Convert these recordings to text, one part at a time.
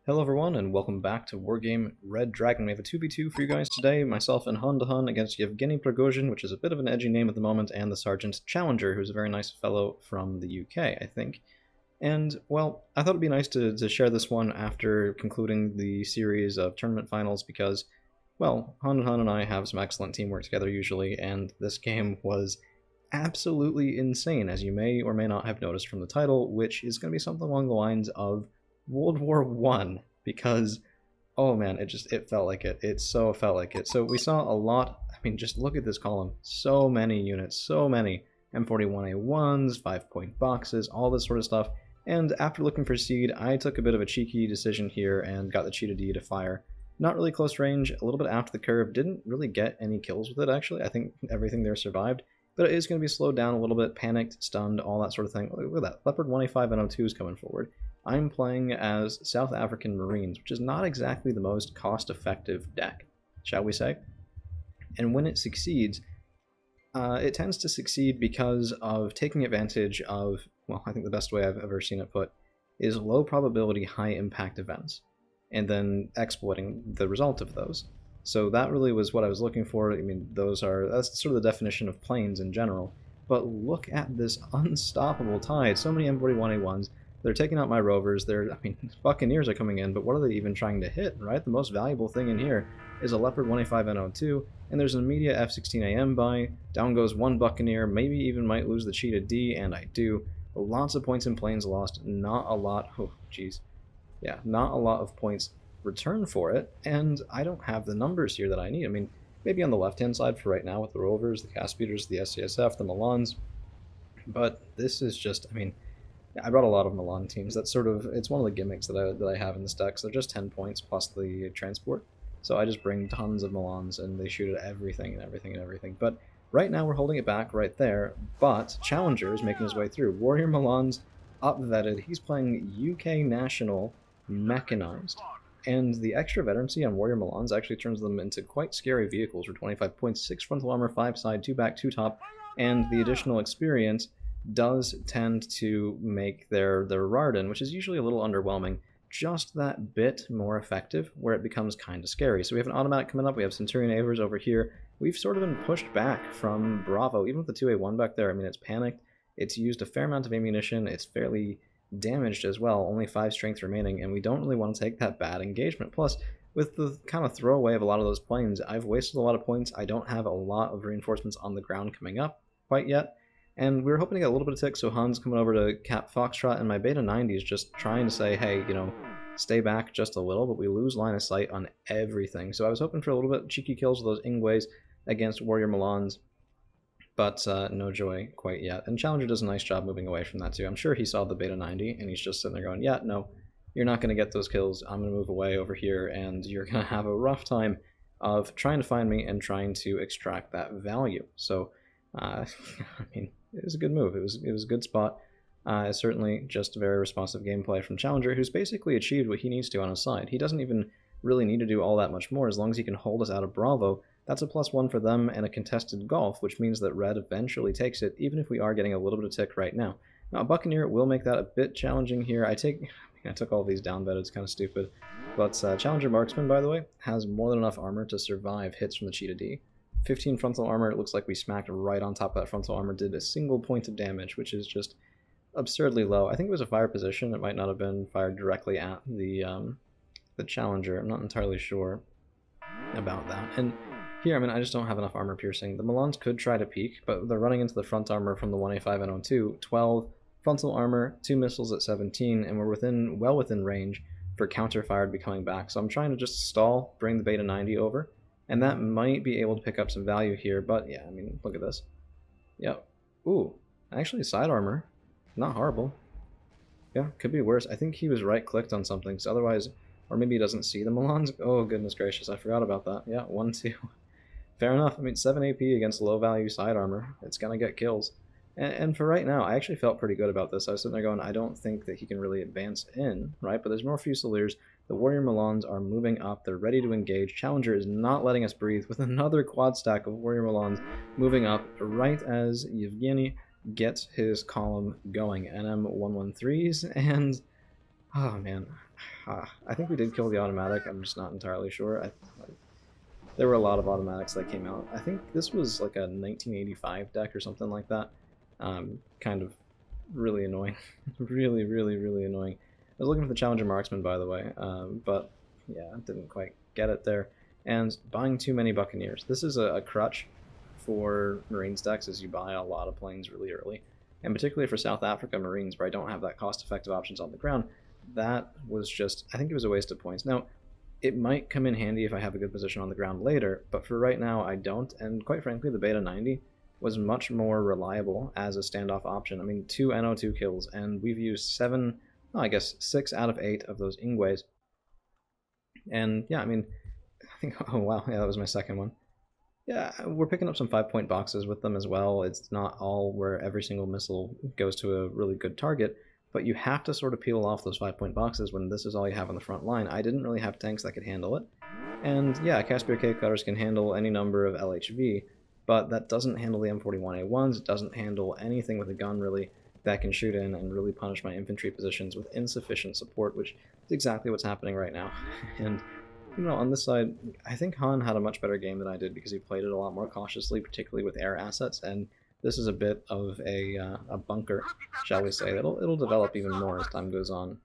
Hello everyone, and welcome back to Wargame Red Dragon. We have a 2v2 for you guys today, myself and Hun against Yevgeny Prigozhin, which is a bit of an edgy name at the moment, and the Sergeant Challenger, who's a very nice fellow from the UK, I think. And, well, I thought it'd be nice to share this one after concluding the series of tournament finals because, well, Hun and I have some excellent teamwork together usually, and this game was absolutely insane, as you may or may not have noticed from the title, which is going to be something along the lines of World War One, because oh man, it felt like it. It so felt like it. So we saw a lot. I mean, just look at this column. So many units, so many M41A1s, 5-point boxes, all this sort of stuff. And after looking for seed, I took a bit of a cheeky decision here and got the Cheetah D to fire. Not really close range, a little bit after the curve. Didn't really get any kills with it, actually. I think everything there survived. But it is going to be slowed down a little bit, panicked, stunned, all that sort of thing. Look at that. Leopard 1A5 NO2 is coming forward. I'm playing as South African Marines, which is not exactly the most cost-effective deck, shall we say. And when it succeeds, it tends to succeed because of taking advantage of, well, I think the best way I've ever seen it put, is low probability, high impact events, and then exploiting the result of those. So that really was what I was looking for. I mean, that's sort of the definition of planes in general. But look at this unstoppable tide. So many M41A1s. They're taking out my rovers. I mean, Buccaneers are coming in, but what are they even trying to hit, right? The most valuable thing in here is a Leopard 1A5 NO2, and there's an immediate F-16AM buy. Down goes one Buccaneer, maybe even might lose the Cheetah D, and I do. Lots of points in planes lost, not a lot. Oh, jeez. Yeah, not a lot of points returned for it, and I don't have the numbers here that I need. I mean, maybe on the left-hand side for right now with the rovers, the Caspiators, the SCSF, the Milans, but this is just, I mean, I brought a lot of Milan teams. That's sort of, it's one of the gimmicks that I have in this deck. So they're just 10 points plus the transport. So I just bring tons of Milans and they shoot at everything and everything and everything. But right now we're holding it back right there. But Challenger is making his way through. Warrior Milan's up vetted. He's playing UK National Mechanized. And the extra veterancy on Warrior Milans actually turns them into quite scary vehicles for 25 points, 6 frontal armor, 5 side, 2 back, 2 top, and the additional experience does tend to make their Rarden, which is usually a little underwhelming, just that bit more effective, where it becomes kind of scary. So we have an automatic coming up, we have Centurion Avers over here. We've sort of been pushed back from Bravo, even with the 2A1 back there. I mean, it's panicked, it's used a fair amount of ammunition, it's fairly damaged as well, only 5 strength remaining, and we don't really want to take that bad engagement. Plus, with the kind of throwaway of a lot of those planes, I've wasted a lot of points. I don't have a lot of reinforcements on the ground coming up quite yet. And we were hoping to get a little bit of tick, so Han's coming over to Cap Foxtrot, and my Beta 90 is just trying to say, hey, you know, stay back just a little, but we lose line of sight on everything. So I was hoping for a little bit cheeky kills with those Ingways against Warrior Milans, but no joy quite yet. And Challenger does a nice job moving away from that too. I'm sure he saw the Beta 90, and he's just sitting there going, yeah, no, you're not going to get those kills. I'm going to move away over here, and you're going to have a rough time of trying to find me and trying to extract that value. So, I mean, it was a good move. It was a good spot. Certainly just very responsive gameplay from Challenger, who's basically achieved what he needs to on his side. He doesn't even really need to do all that much more. As long as he can hold us out of Bravo, that's a +1 for them and a contested Gulf, which means that Red eventually takes it, even if we are getting a little bit of tick right now. Now, Buccaneer will make that a bit challenging here. I took all these down bet, it's kind of stupid. But Challenger Marksman, by the way, has more than enough armor to survive hits from the Cheetah D. 15 frontal armor, it looks like we smacked right on top of that frontal armor, did a single point of damage, which is just absurdly low. I think it was a fire position, it might not have been fired directly at the Challenger, I'm not entirely sure about that. And here, I mean, I just don't have enough armor piercing. The Milans could try to peek, but they're running into the front armor from the 1A5 NO2, 12 frontal armor, 2 missiles at 17, and we're well within range for counter-fire to be coming back. So I'm trying to just stall, bring the Beta 90 over, and that might be able to pick up some value here, but yeah, I mean, look at this. Yep. Ooh, actually side armor. Not horrible. Yeah, could be worse. I think he was right-clicked on something, so otherwise, or maybe he doesn't see the Milans. Oh, goodness gracious, I forgot about that. Yeah, 1-2. Fair enough. I mean, 7 AP against low-value side armor. It's gonna get kills. And for right now, I actually felt pretty good about this. I was sitting there going, I don't think that he can really advance in, right? But there's more Fusiliers. The Warrior Milans are moving up. They're ready to engage. Challenger is not letting us breathe with another quad stack of Warrior Milans moving up right as Yevgeny gets his column going. NM113s, and Oh man, I think we did kill the automatic. I'm just not entirely sure. There were a lot of automatics that came out. I think this was like a 1985 deck or something like that. Kind of really annoying. Really, really, really annoying. I was looking for the Challenger Marksman, by the way, but yeah, didn't quite get it there. And buying too many Buccaneers. This is a crutch for Marines decks, as you buy a lot of planes really early. And particularly for South Africa Marines, where I don't have that cost-effective options on the ground, that was just, I think it was a waste of points. Now, it might come in handy if I have a good position on the ground later, but for right now I don't, and quite frankly the Beta 90 was much more reliable as a standoff option. I mean, 2 NO2 kills, and we've used 7, oh, I guess 6 out of 8 of those Ingwes. And yeah, I mean, I think, oh wow, yeah, that was my second one. Yeah, we're picking up some 5-point boxes with them as well. It's not all where every single missile goes to a really good target, but you have to sort of peel off those 5-point boxes when this is all you have on the front line. I didn't really have tanks that could handle it. And yeah, Caspier Cave Cutters can handle any number of LHV, but that doesn't handle the M41A1s, it doesn't handle anything with a gun really that can shoot in and really punish my infantry positions with insufficient support, which is exactly what's happening right now. And you know, on this side, I think Han had a much better game than I did because he played it a lot more cautiously, particularly with air assets, and this is a bit of a bunker, shall we say. It'll develop even more as time goes on.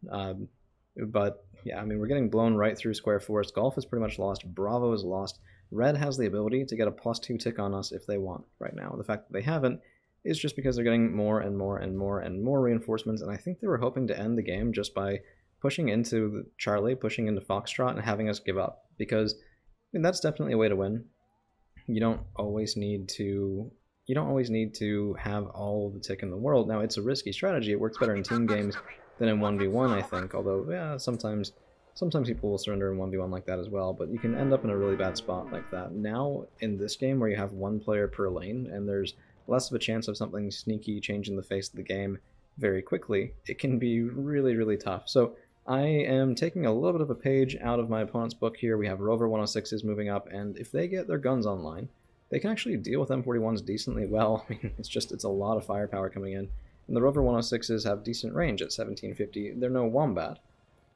But yeah, I mean, we're getting blown right through Square Forest. Golf is pretty much lost. Bravo is lost. Red has the ability to get a +2 tick on us if they want right now. The fact that they haven't is just because they're getting more and more and more and more reinforcements, and I think they were hoping to end the game just by pushing into Charlie, pushing into Foxtrot, and having us give up. Because I mean, that's definitely a way to win. You don't always need to have all the tick in the world. Now, it's a risky strategy. It works better in team games than in 1v1, I think. Although, yeah, sometimes people will surrender in 1v1 like that as well. But you can end up in a really bad spot like that. Now, in this game where you have one player per lane and there's less of a chance of something sneaky changing the face of the game very quickly, it can be really, really tough. So I am taking a little bit of a page out of my opponent's book here. We have Rover 106s moving up, and if they get their guns online, they can actually deal with M41s decently well. I mean, it's a lot of firepower coming in. And the Rover 106s have decent range at 1750. They're no Wombat,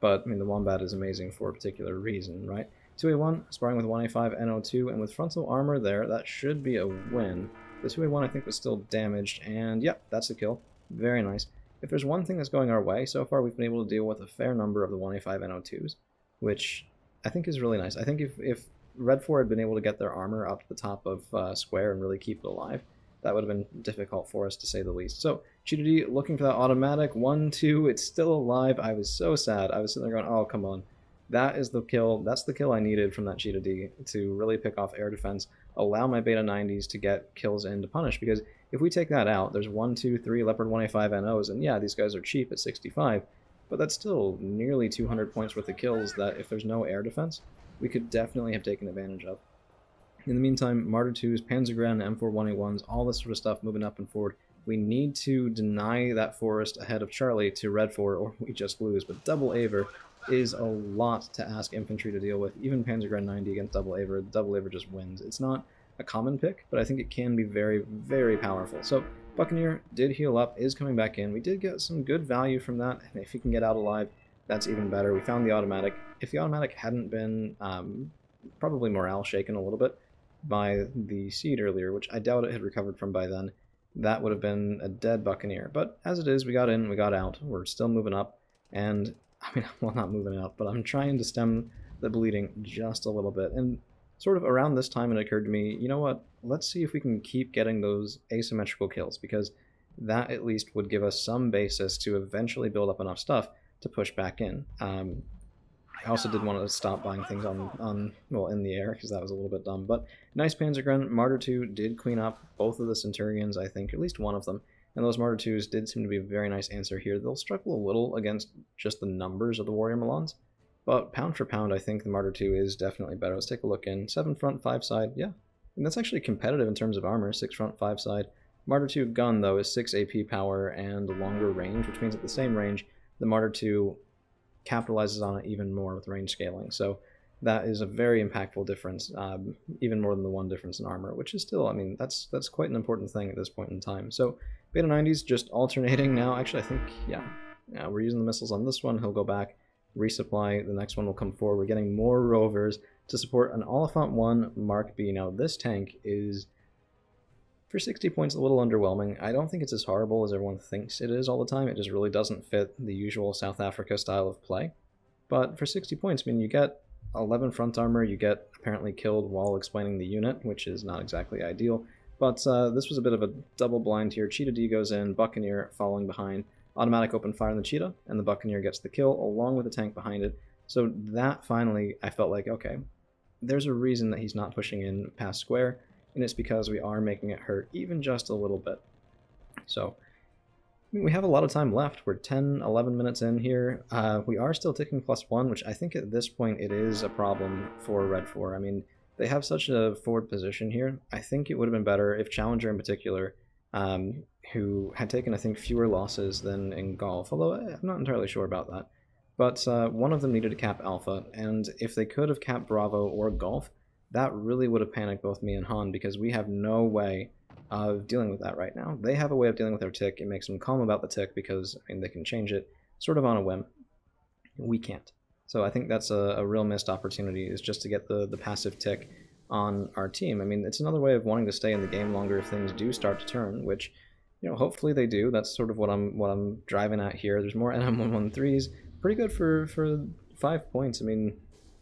but I mean, the Wombat is amazing for a particular reason, right? 2A1, sparring with 1A5 NO2, and with frontal armor there, that should be a win. The 2A1 I think was still damaged, and yep, that's a kill. Very nice. If there's one thing that's going our way, so far we've been able to deal with a fair number of the 1A5 NO2s, which I think is really nice. I think if Red 4 had been able to get their armor up to the top of Square and really keep it alive, that would have been difficult for us, to say the least. So, Cheetah D looking for that automatic. 1-2, it's still alive. I was so sad. I was sitting there going, oh, come on. That is the kill. That's the kill I needed from that Cheetah D to really pick off air defense, allow my Beta 90s to get kills in to punish, because if we take that out, there's 1, 2, 3 Leopard 1A5 NOs, and yeah, these guys are cheap at 65, but that's still nearly 200 points worth of kills that, if there's no air defense, we could definitely have taken advantage of. In the meantime, Martyr 2s, Panzergren, M4 1A1s, all this sort of stuff moving up and forward. We need to deny that forest ahead of Charlie to Red 4, or we just lose, but Double Aver is a lot to ask infantry to deal with. Even Panzergren 90 against Double Aver just wins. It's not a common pick, but I think it can be very, very powerful. So Buccaneer did heal up, is coming back in. We did get some good value from that, and if he can get out alive, that's even better. We found the automatic. If the automatic hadn't been probably morale shaken a little bit by the seed earlier, which I doubt it had recovered from by then, that would have been a dead Buccaneer. But as it is, we got in, we got out. We're still moving up, and I mean, well, not moving up, but I'm trying to stem the bleeding just a little bit. And sort of around this time, it occurred to me, you know what, let's see if we can keep getting those asymmetrical kills, because that at least would give us some basis to eventually build up enough stuff to push back in. I also did want to stop buying things well, in the air, because that was a little bit dumb. But nice Panzergren. Martyr 2 did clean up both of the Centurions, I think, at least one of them. And those Martyr 2s did seem to be a very nice answer here. They'll struggle a little against just the numbers of the Warrior Milans, but pound for pound, I think the Martyr 2 is definitely better. Let's take a look in. 7 front, 5 side, yeah. And that's actually competitive in terms of armor, 6 front, 5 side. Martyr 2 gun, though, is 6 AP power and longer range, which means at the same range, the Martyr 2 capitalizes on it even more with range scaling. So that is a very impactful difference, even more than the one difference in armor, which is still, I mean, that's quite an important thing at this point in time. So Beta 90s just alternating now. Actually, I think, yeah, We're using the missiles on this one. He'll go back, resupply. The next one will come forward. We're getting more rovers to support an Oliphant 1 Mark B. Now, this tank is, for 60 points, a little underwhelming. I don't think it's as horrible as everyone thinks it is all the time. It just really doesn't fit the usual South Africa style of play. But for 60 points, I mean, you get 11 front armor, you get apparently killed while explaining the unit, which is not exactly ideal. But this was a bit of a double blind here. Cheetah D goes in, Buccaneer following behind, automatic open fire on the Cheetah, and the Buccaneer gets the kill along with the tank behind it. So that finally, I felt like, okay, there's a reason that he's not pushing in past square, and it's because we are making it hurt even just a little bit. So we have a lot of time left. We're 10, 11 minutes in here. We are still ticking +1, which I think at this point it is a problem for Red 4. I mean, they have such a forward position here. I think it would have been better if Challenger in particular, who had taken, I think, fewer losses than in Golf, although I'm not entirely sure about that. But one of them needed to cap Alpha, and if they could have capped Bravo or Golf, that really would have panicked both me and Han, because we have no way of dealing with that right now. They have a way of dealing with their tick. It makes them calm about the tick because, I mean, they can change it sort of on a whim. We can't. So I think that's a real missed opportunity, is just to get the passive tick on our team. I mean, it's another way of wanting to stay in the game longer if things do start to turn, which, you know, hopefully they do. That's sort of what I'm driving at here. There's more NM113s. Pretty good for 5 points. I mean,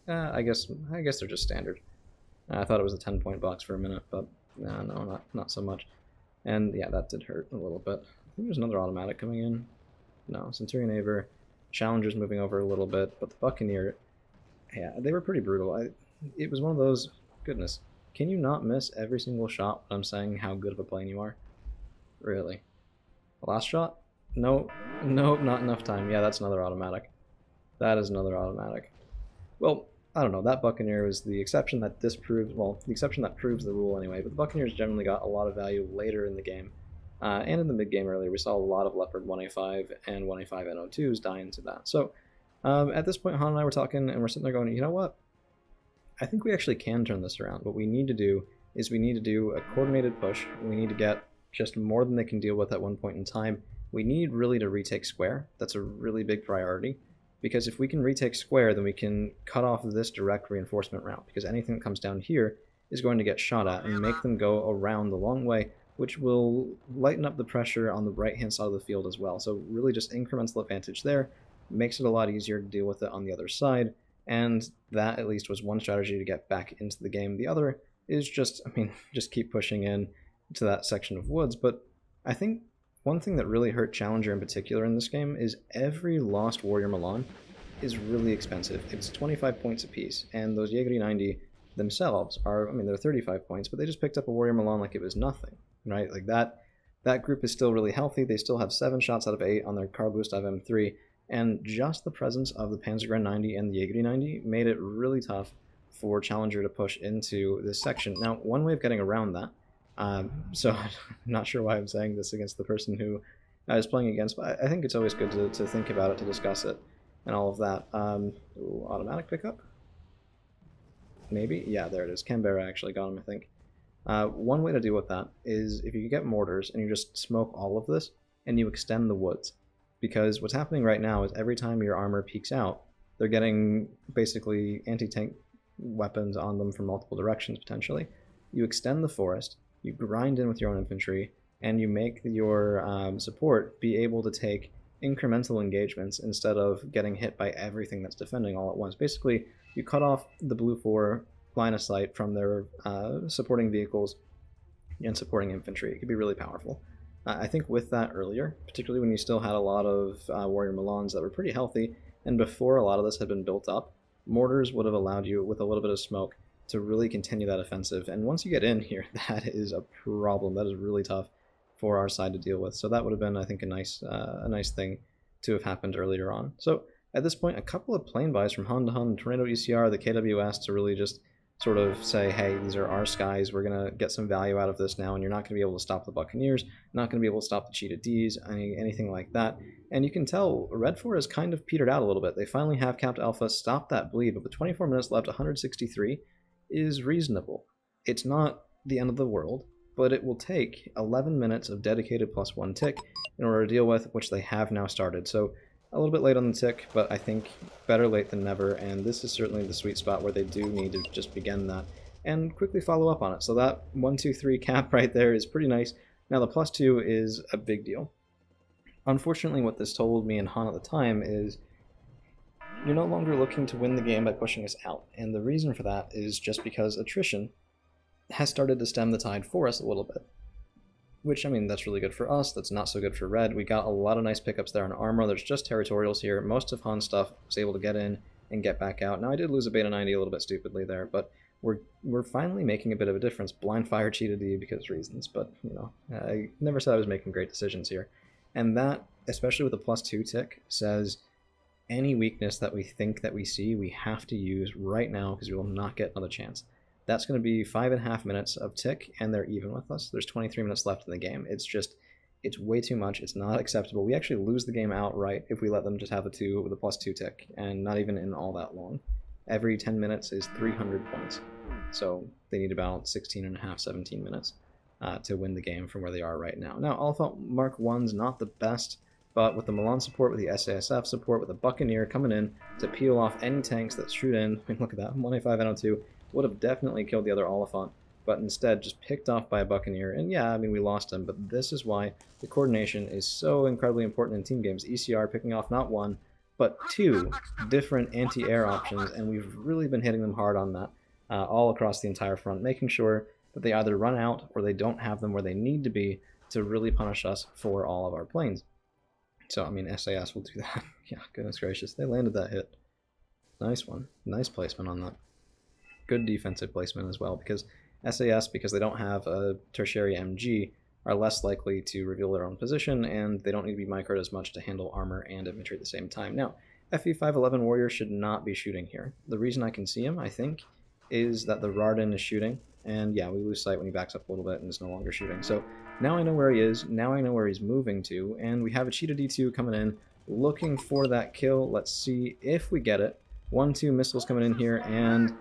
I guess they're just standard. I thought it was a 10-point box for a minute, but no, not so much. And yeah, that did hurt a little bit. I think there's another automatic coming in. No, Centurion Aver. Challenger's moving over a little bit, but the Buccaneer, yeah, they were pretty brutal. It was one of those, goodness, can you not miss every single shot when I'm saying how good of a plane you are? Really? Last shot? Nope, not enough time. Yeah, that's another automatic. That is another automatic. Well, I don't know, that Buccaneer was the exception that disproves, well, the exception that proves the rule anyway, but the Buccaneers generally got a lot of value later in the game. And in the mid-game earlier, we saw a lot of Leopard 1A5 and 1A5 NO2s die into that. So at this point, Han and I were talking, and we're sitting there going, you know what? I think we actually can turn this around. What we need to do is we need to do a coordinated push. We need to get just more than they can deal with at one point in time. We need really to retake square. That's a really big priority. Because if we can retake square, then we can cut off this direct reinforcement route. Because anything that comes down here is going to get shot at and make them go around the long way, which will lighten up the pressure on the right-hand side of the field as well. So really just incremental advantage there, makes it a lot easier to deal with it on the other side, and that at least was one strategy to get back into the game. The other is just, I mean, just keep pushing in to that section of woods. But I think one thing that really hurt Challenger in particular in this game is every lost Warrior Milan is really expensive. It's 25 points apiece, and those Jaeger 90 themselves are, I mean, they're 35 points, but they just picked up a Warrior Milan like it was nothing, right? Like that group is still really healthy. They still have 7 shots out of 8 on their car boost of M3, and just the presence of the Panzergren 90 and the Jaeger 90 made it really tough for Challenger to push into this section. Now, one way of getting around that, so I'm not sure why I'm saying this against the person who I was playing against, but I think it's always good to think about it, to discuss it, and all of that. Ooh, automatic pickup? Maybe? Yeah, there it is. Canberra actually got him, I think. One way to deal with that is if you get mortars and you just smoke all of this and you extend the woods. Because what's happening right now is every time your armor peeks out, they're getting basically anti-tank weapons on them from multiple directions, potentially. You extend the forest, you grind in with your own infantry, and you make your support be able to take incremental engagements instead of getting hit by everything that's defending all at once. Basically, you cut off the blue 4 line of sight from their supporting vehicles and supporting infantry. It could be really powerful. I think with that earlier, particularly when you still had a lot of Warrior Milans that were pretty healthy, and before a lot of this had been built up, mortars would have allowed you, with a little bit of smoke, to really continue that offensive. And once you get in here, that is a problem. That is really tough for our side to deal with. So that would have been, I think, a nice thing to have happened earlier on. So at this point, a couple of plane buys from Hun to Hun, Tornado ECR, the KWS, to really just sort of say, hey, these are our skies, we're going to get some value out of this now, and you're not going to be able to stop the Buccaneers, not going to be able to stop the Cheetah Ds, anything like that. And you can tell Red 4 has kind of petered out a little bit. They finally have capped Alpha, stopped that bleed, but with 24 minutes left, 163 is reasonable. It's not the end of the world, but it will take 11 minutes of dedicated +1 tick in order to deal with, which they have now started. So A little bit late on the tick, but I think better late than never, and this is certainly the sweet spot where they do need to just begin that and quickly follow up on it. So that 1, 2, 3 cap right there is pretty nice. Now the +2 is a big deal. Unfortunately, what this told me and Han at the time is you're no longer looking to win the game by pushing us out, and the reason for that is just because attrition has started to stem the tide for us a little bit. Which, I mean, that's really good for us, that's not so good for Red. We got a lot of nice pickups there on armor, there's just territorials here. Most of Han's stuff was able to get in and get back out. Now, I did lose a Beta 90 a little bit stupidly there, but we're finally making a bit of a difference. Blind Fire cheated D because reasons, but, you know, I never said I was making great decisions here. And that, especially with the +2 tick, says any weakness that we think that we see, we have to use right now because we will not get another chance. That's going to be 5.5 minutes of tick, and they're even with us. There's 23 minutes left in the game. It's way too much. It's not acceptable. We actually lose the game outright if we let them just have a 2 with a +2 tick, and not even in all that long. Every 10 minutes is 300 points. So they need about 16.5, 17 minutes to win the game from where they are right now. Now, Alpha Mark 1's not the best, but with the Milan support, with the SASF support, with the Buccaneer coming in to peel off any tanks that shoot in, I mean, look at that, 185 NO2, would have definitely killed the other Oliphant, but instead just picked off by a Buccaneer. And yeah, I mean, we lost him, but this is why the coordination is so incredibly important in team games. ECR picking off not 1, but 2 different anti-air options, and we've really been hitting them hard on that all across the entire front, making sure that they either run out or they don't have them where they need to be to really punish us for all of our planes. So, I mean, SAS will do that. Yeah, goodness gracious. They landed that hit. Nice one. Nice placement on that. Good defensive placement as well, because SAS, because they don't have a tertiary MG, are less likely to reveal their own position, and they don't need to be microed as much to handle armor and infantry at the same time. Now, FE511 Warrior should not be shooting here. The reason I can see him, I think, is that the Rarden is shooting, and yeah, we lose sight when he backs up a little bit and is no longer shooting. So now I know where he is, now I know where he's moving to, and we have a Cheetah D2 coming in, looking for that kill. Let's see if we get it. 1, 2 missiles coming in here, and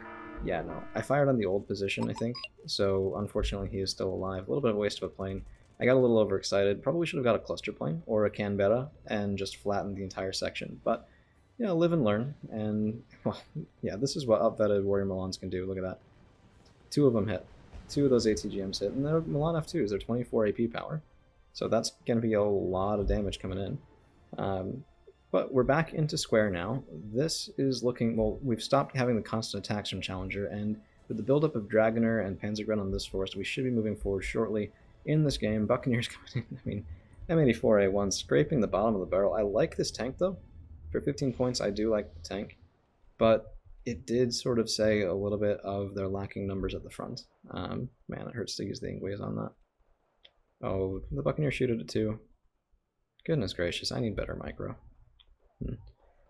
yeah, no. I fired on the old position, I think, so unfortunately he is still alive. A little bit of a waste of a plane. I got a little overexcited. Probably should have got a cluster plane or a Canberra and just flattened the entire section. But, you know, live and learn. And, well, yeah, this is what upvetted Warrior Milans can do. Look at that. 2 of them hit. 2 of those ATGMs hit. And they're Milan F2s. They're 24 AP power. So that's going to be a lot of damage coming in. But we're back into square now. This is looking, well, we've stopped having the constant attacks from Challenger, and with the buildup of Dragoner and Panzergren on this force, we should be moving forward shortly in this game. Buccaneers coming in, I mean, M84A1 scraping the bottom of the barrel. I like this tank, though. For 15 points, I do like the tank, but it did sort of say a little bit of their lacking numbers at the front. Man, it hurts to use the Ingways on that. Oh, the Buccaneer shoot it too. Goodness gracious, I need better micro.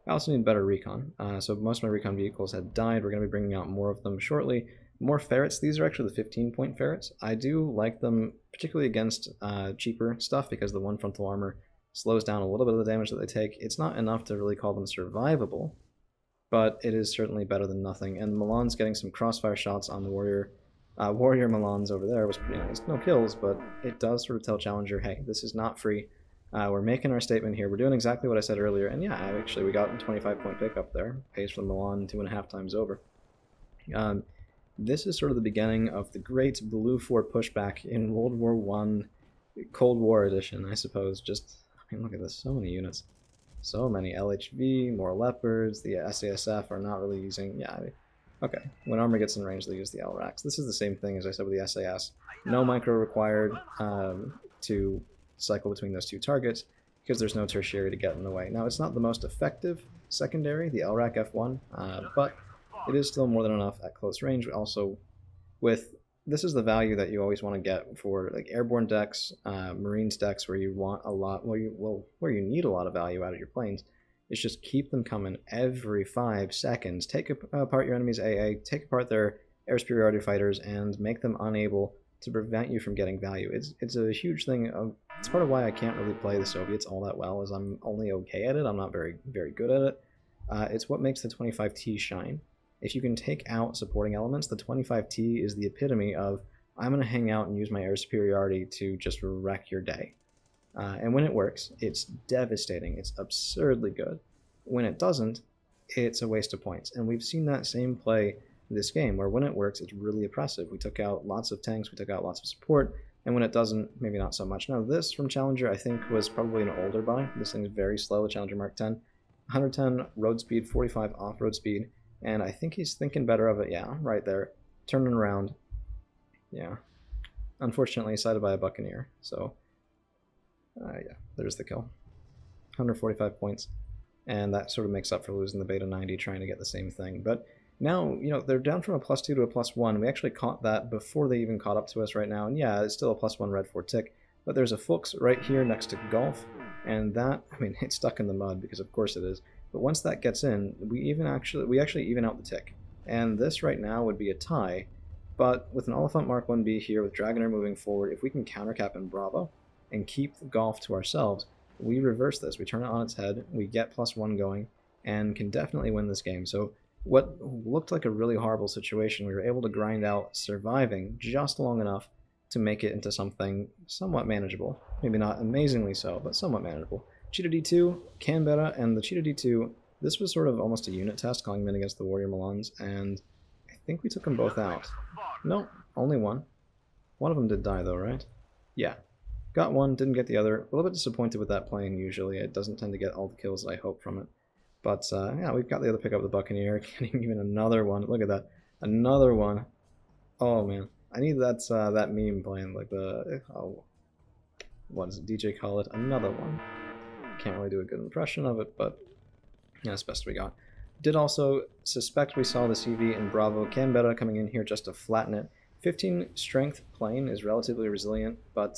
I also need better recon. So most of my recon vehicles had died. We're going to be bringing out more of them shortly. More ferrets. These are actually the 15-point ferrets. I do like them, particularly against cheaper stuff, because the 1 frontal armor slows down a little bit of the damage that they take. It's not enough to really call them survivable, but it is certainly better than nothing. And Milan's getting some crossfire shots on the Warrior. Warrior Milan's over there was pretty nice. No kills, but it does sort of tell Challenger, hey, this is not free. We're making our statement here. We're doing exactly what I said earlier. And yeah, actually, we got a 25-point pickup there. Pays for Milan 2.5 times over. This is sort of the beginning of the great Blue 4 pushback in World War I Cold War edition, I suppose. Just, I mean, look at this. So many units. So many LHV, more Leopards. The SASF are not really using... Yeah, okay. When armor gets in range, they use the LRAX. This is the same thing as I said with the SAS. No micro required to cycle between those 2 targets because there's no tertiary to get in the way. Now, it's not the most effective secondary, the LRAC F1, but it is still more than enough at close range. Also, this is the value that you always want to get for like airborne decks, Marines decks, where you want a lot, where you need a lot of value out of your planes. Is just keep them coming every 5 seconds. Take apart your enemy's AA, take apart their air superiority fighters, and make them unable to prevent you from getting value. It's a huge thing. It's part of why I can't really play the Soviets all that well, is I'm only okay at it. I'm not very good at it. It's what makes the 25T shine. If you can take out supporting elements, the 25T is the epitome of, I'm going to hang out and use my air superiority to just wreck your day. And when it works, it's devastating. It's absurdly good. When it doesn't, it's a waste of points. And we've seen that same play this game, where when it works, it's really oppressive. We took out lots of tanks, we took out lots of support, and when it doesn't, maybe not so much. Now, this from Challenger, I think, was probably an older buy. This thing is very slow, the Challenger Mark 10. 110 road speed, 45 off-road speed, and I think he's thinking better of it. Yeah, right there. Turning around. Yeah. Unfortunately, sighted by a Buccaneer, so yeah, there's the kill. 145 points, and that sort of makes up for losing the Beta 90 trying to get the same thing. But now, they're down from a +2 to a +1. We actually caught that before they even caught up to us right now, and yeah, it's still a +1 red 4 tick, but there's a Fuchs right here next to Golf, and that, I mean, it's stuck in the mud because of course it is, but once that gets in, we actually even out the tick, and this right now would be a tie, but with an Oliphant Mark 1B here with Dragonair moving forward, if we can countercap in Bravo and keep the Golf to ourselves, we reverse this, we turn it on its head, we get +1 going, and can definitely win this game. So what looked like a really horrible situation, we were able to grind out surviving just long enough to make it into something somewhat manageable. Maybe not amazingly so, but somewhat manageable. Cheetah D2, Canberra, and the Cheetah D2, this was sort of almost a unit test, calling them in against the Warrior Milans, and I think we took them both out. No, only one. One of them did die though, right? Yeah. Got one, didn't get the other. A little bit disappointed with that plane usually. It doesn't tend to get all the kills that I hope from it. But yeah, we've got the other pick up the Buccaneer, getting even another one. Look at that. Another one. Oh man. I need that meme playing, like the, what is it, DJ Khaled? Another one. Can't really do a good impression of it, but yeah, that's best we got. Did also suspect we saw the CV in Bravo. Canberra coming in here just to flatten it. 15 strength plane is relatively resilient, but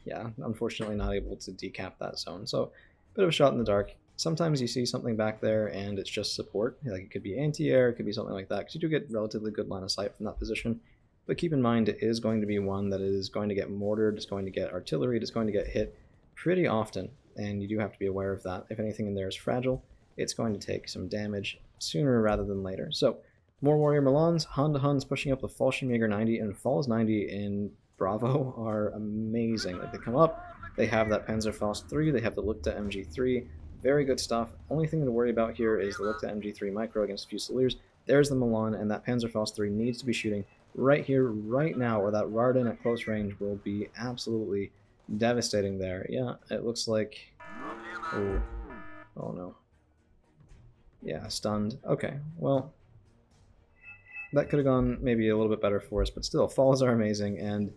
yeah, unfortunately not able to decap that zone. So, bit of a shot in the dark. Sometimes you see something back there and it's just support. Like it could be anti-air, it could be something like that, because you do get relatively good line of sight from that position. But keep in mind, it is going to be one that is going to get mortared, it's going to get artillery, it's going to get hit pretty often, and you do have to be aware of that. If anything in there is fragile, it's going to take some damage sooner rather than later. So, more Warrior Milans, Honda Huns pushing up the Fallschirmjäger 90, and Falls 90 in Bravo are amazing. Like, they come up, they have that Panzerfaust 3, they have the Lukta MG3, very good stuff. Only thing to worry about here is the Lukta MG3 Micro against Fusiliers. There's the Milan, and that Panzerfaust 3 needs to be shooting right here, right now, or that Rardin at close range will be absolutely devastating there. Yeah, it looks like... Oh, oh no. Yeah, stunned. Okay, well, that could have gone maybe a little bit better for us, but still, falls are amazing, and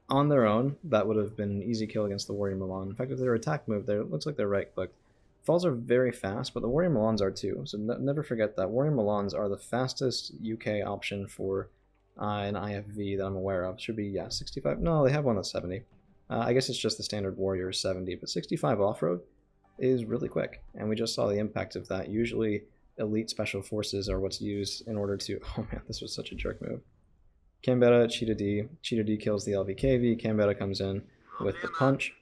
on their own, that would have been an easy kill against the Warrior Milan. In fact, if their attack move there, it looks like they're right-clicked. Falls are very fast, but the Warrior Milans are too, so never forget that. Warrior Milans are the fastest UK option for an IFV that I'm aware of. Should be, yeah, 65. No, they have one that's 70. I guess it's just the standard Warrior is 70, but 65 off-road is really quick, and we just saw the impact of that. Usually, elite special forces are what's used in order to... Oh man, this was such a jerk move. Canberra, Cheetah D. Cheetah D kills the LVKV. Canberra comes in with the punch.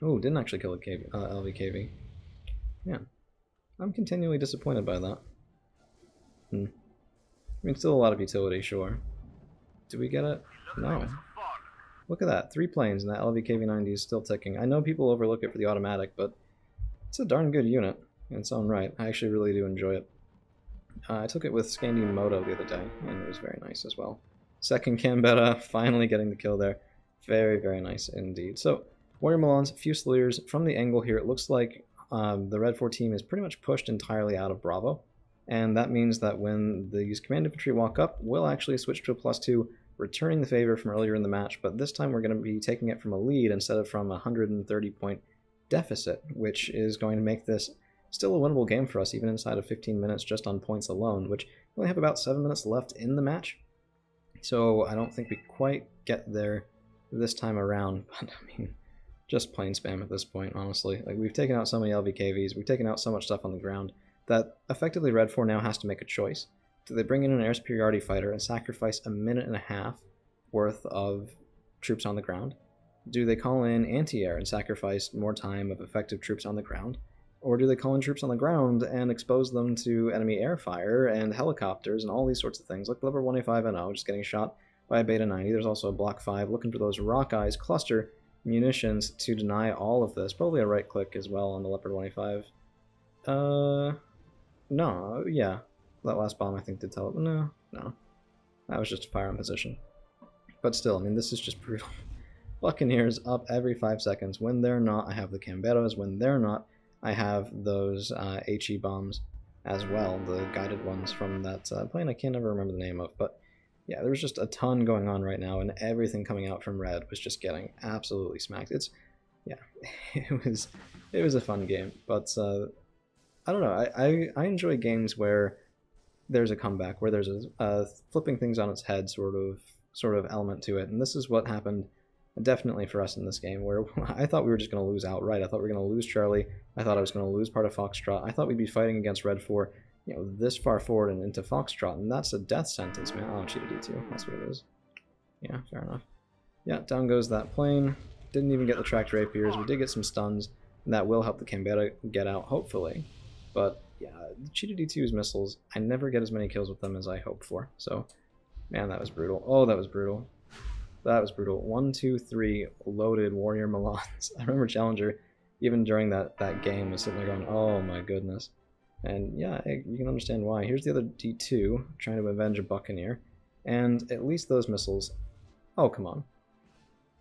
Oh, didn't actually kill the LVKV. Yeah. I'm continually disappointed by that. I mean, still a lot of utility, sure. Do we get it? No. Look at that. 3 planes, and that LVKV-90 is still ticking. I know people overlook it for the automatic, but it's a darn good unit in its own right. I actually really do enjoy it. I took it with Scandi Moto the other day, and it was very nice as well. Second Canberra, finally getting the kill there. Very, very nice indeed. So, Warrior Milans, Fusiliers. From the angle here, it looks like the Red 4 team is pretty much pushed entirely out of Bravo. And that means that when these command infantry walk up, we'll actually switch to a +2, returning the favor from earlier in the match, but this time we're going to be taking it from a lead instead of from a 130-point deficit, which is going to make this still a winnable game for us, even inside of 15 minutes just on points alone, which we only have about 7 minutes left in the match. So I don't think we quite get there this time around, but I mean, just plain spam at this point, honestly. Like, we've taken out so many LVKVs, we've taken out so much stuff on the ground, that effectively Red 4 now has to make a choice. Do they bring in an air superiority fighter and sacrifice a minute and a half worth of troops on the ground? Do they call in anti-air and sacrifice more time of effective troops on the ground? Or do they call in troops on the ground and expose them to enemy air fire and helicopters and all these sorts of things? Like the lever 1A5NO just getting shot by a Beta 90. There's also a Block 5 looking for those Rock Eyes cluster munitions to deny all of this. Probably a right click as well on the Leopard 25. No, yeah. That last bomb I think did tell it. No. That was just a fire in position. But still, I mean, this is just brutal. Buccaneers up every 5 seconds. When they're not, I have the Camberos. When they're not, I have those HE bombs as well, the guided ones from that plane I can't never remember the name of. But yeah, there's just a ton going on right now, and everything coming out from Red was just getting absolutely smacked. Yeah, it was a fun game, but I don't know. I enjoy games where there's a comeback, where there's a flipping things on its head sort of element to it, and this is what happened definitely for us in this game, where I thought we were just going to lose outright. I thought we were going to lose Charlie. I thought I was going to lose part of Foxtrot. I thought we'd be fighting against Red 4, this far forward and into Foxtrot, and that's a death sentence, man. Oh, cheated D2. That's what it is. Yeah, fair enough. Yeah, down goes that plane. Didn't even get the tracked rapiers. We did get some stuns, and that will help the Canberra get out, hopefully. But yeah, cheated D2's missiles, I never get as many kills with them as I hope for. So, man, that was brutal. Oh, that was brutal. That was brutal. 1, 2, 3 loaded Warrior Milans. I remember Challenger, even during that game, was sitting there going, oh my goodness. And yeah, you can understand why. Here's the other D2, trying to avenge a Buccaneer. And at least those missiles... Oh, come on.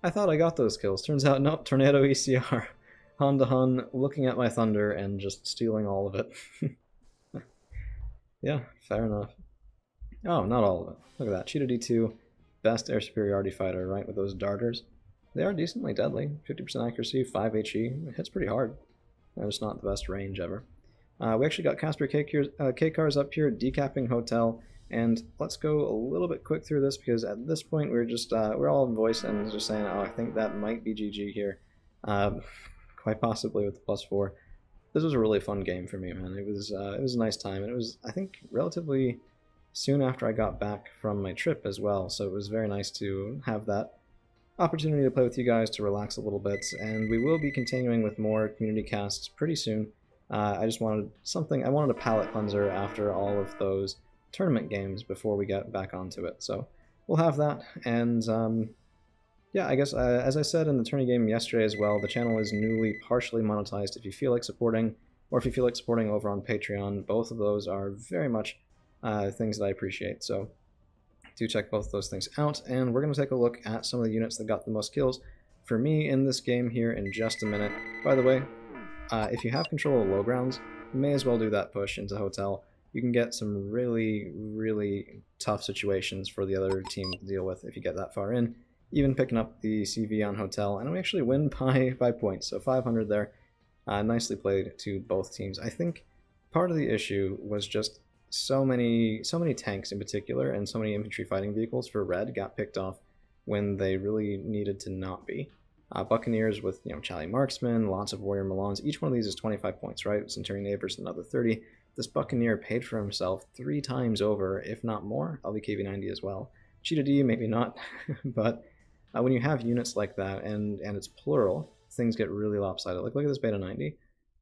I thought I got those kills. Turns out, nope, Tornado ECR. Honda Hun looking at my Thunder and just stealing all of it. Yeah, fair enough. Oh, not all of it. Look at that. Cheetah D2, best air superiority fighter, right, with those darters. They are decently deadly. 50% accuracy, 5 HE. It hits pretty hard. And it's not the best range ever. We actually got Casper K-Cars up here, decapping Hotel, and let's go a little bit quick through this because at this point we're just, we're all in voice and just saying, oh, I think that might be GG here. Quite possibly with the +4. This was a really fun game for me, man. It was a nice time, and it was, I think, relatively soon after I got back from my trip as well, so it was very nice to have that opportunity to play with you guys, to relax a little bit, and we will be continuing with more community casts pretty soon. I just wanted something, I wanted a palate cleanser after all of those tournament games before we get back onto it, so we'll have that, and yeah, I guess as I said in the tourney game yesterday as well, the channel is newly partially monetized. If you feel like supporting, or if you feel like supporting over on Patreon, both of those are very much things that I appreciate, so do check both of those things out, and we're going to take a look at some of the units that got the most kills for me in this game here in just a minute. By the way, if you have control of low grounds, you may as well do that push into Hotel. You can get some really, really tough situations for the other team to deal with if you get that far in, even picking up the CV on Hotel, and we actually win by points, so 500 there. Nicely played to both teams. I think part of the issue was just so many tanks in particular, and so many infantry fighting vehicles for Red got picked off when they really needed to not be. Buccaneers with Charlie Marksman, lots of Warrior Milans. Each one of these is 25 points, right? Centurion Neighbors another 30. This Buccaneer paid for himself 3 times over, if not more. LVKV90 as well. Cheetah D, maybe not, but when you have units like that and it's plural, things get really lopsided. Like, look at this Beta 90.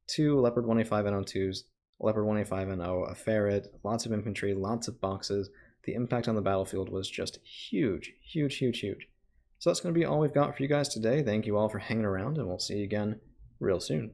2 Leopard 185 NO2s, Leopard 185 NO, a Ferret, lots of infantry, lots of boxes. The impact on the battlefield was just huge, huge, huge, huge. So that's going to be all we've got for you guys today. Thank you all for hanging around, and we'll see you again real soon.